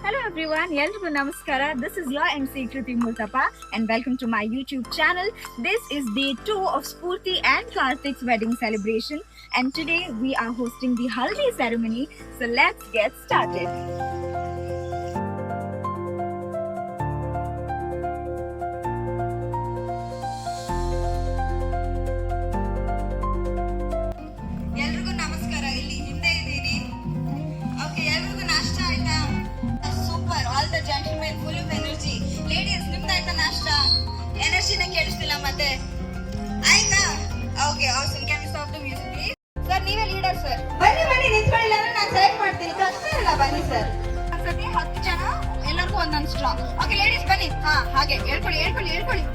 Hello everyone, ಎಲ್ರಿಗೂ ನಮಸ್ಕಾರ. This is your MC Kriti Multapa and welcome to my YouTube channel. This is day 2 of Spurti and Karthik's wedding celebration and today we are hosting the Haldi ceremony. So let's get started. ಎಲ್ರಿಗೂ ನಮಸ್ಕಾರ. ಇಲ್ಲಿ ಹಿಂದೆ ಇದ್ದೀನಿ. Okay, ಎಲ್ರಿಗೂ ನಾಷ್ಟ ಆಯ್ತಾ? Super, all the gentlemen full of energy. Ladies ನಿಮ್ದಾಯ್ತಾ ನಾಷ್ಟ? ಎನರ್ಜಿನ ಕೇಳಿಸ್ತಿಲ್ಲ ಮತ್ತೆ ಆಯ್ತಾ? Okay, awesome. Can you stop the music please? Sir ನೀವೇ ಲೀಡರ್ ಸರ್. ಬನ್ನಿ ಬನ್ನಿ ನಿಂತ್ಕೊಳ್ಳಿ, ನಾನು ಸೆಲೆಕ್ಟ್ ಮಾಡ್ತೀನಿ. ಕಷ್ಟ ಇಲ್ಲ, ಬನ್ನಿ ಸರ್. ಒಂದ್ಸತಿ 10 ಜನ ಎಲ್ಲರಿಗೂ ಒಂದೊಂದು ಸ್ಟ್ರಾಂಗ್. ಓಕೆ ಲೇಡೀಸ್ ಬನ್ನಿ. ಹಾ, ಹಾಗೆ ಹೇಳ್ಕೊಳ್ಳಿ ಹೇಳ್ಕೊಳ್ಳಿ ಹೇಳ್ಕೊಳ್ಳಿ.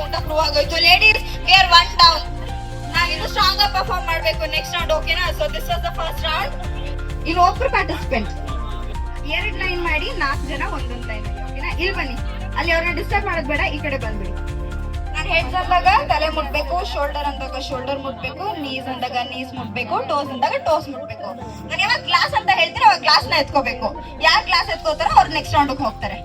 ಊಟ ಪ್ರೂವ್ ಆಗೋಯ್ತು. Ladies were one down. ನಾವಿನ್ನು ಸ್ಟ್ರಾಂಗ್ ಆಗಿ ಪರ್ಫಾರ್ಮ್ ಮಾಡಬೇಕು ನೆಕ್ಸ್ಟ್ ರೌಂಡ್. ಓಕೆನಾ? So this was the first round. ಇಲ್ಲಿ ಒಬ್ರು ಪಾರ್ಟಿಸಿಪೆಂಟ್ 2 ಲೈನ್ ಮಾಡಿ 4 ಜನ ಒಂದೊಂದು ಲೈನ್ ಅಲ್ಲಿ. ಓಕೆನಾ? ಇಲ್ಲಿ ಬನ್ನಿ. ಅಲ್ಲಿ ಅವ್ರನ್ನ ಡಿಸ್ಟರ್ಬ್ ಮಾಡೋದು ಬೇಡ, ಈ ಕಡೆ ಬಂದ್ಬಿಡಿ. ನಾನು ಹೆಡ್ಸ್ ಅಂದಾಗ ತಲೆ ಮುಟ್ಬೇಕು, ಶೋಲ್ಡರ್ ಅಂದಾಗ ಶೋಲ್ಡರ್ ಮುಟ್ಬೇಕು, ನೀಸ್ ಅಂದಾಗ ನೀಸ್ ಮುಟ್ಬೇಕು, ಟೋಸ್ ಅಂದಾಗ ಟೋಸ್ ಮುಟ್ಬೇಕು. ನಾನು ಯಾವಾಗ ಗ್ಲಾಸ್ ಅಂತ ಹೇಳ್ತೀರ ಅವಾಗ ಗ್ಲಾಸ್ ನ ಎತ್ಕೋಬೇಕು. ಯಾರು ಗ್ಲಾಸ್ ಎತ್ಕೋತಾರೋ ಅವ್ರು ನೆಕ್ಸ್ಟ್ ರೌಂಡ್ ಹೋಗ್ತಾರೆ.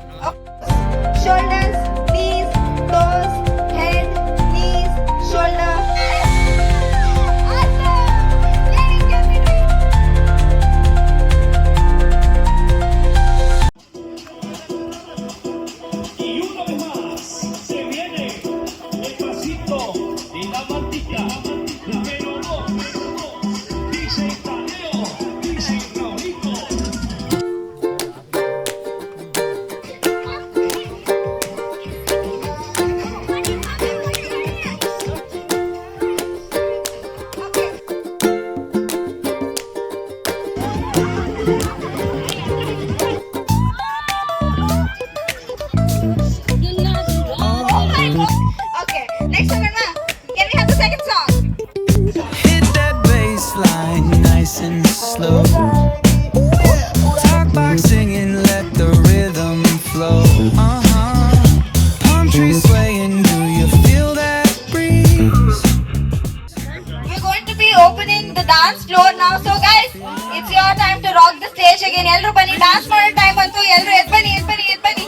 Shoulders, knees, toes, head, knees, shoulder. Y una vez más se viene el pasito y la mantica, pero no, dice Tadeo, dice Raulito. Okay, next one, Anna. Can we have the second song? Hit that bass line nice and slow. Talk back singing, let the rhythm flow. Palm trees swaying, do you feel that breeze? We're going to be opening the dance floor now. So guys, it's your time to rock the stage again. Elru bani, dance ಮಾಡೋ time ಬಂತು. ಎಲ್ರು ಎದ್ ಬನ್ನಿ ಎದ್ ಬನ್ನಿ ಎದ್ ಬನ್ನಿ.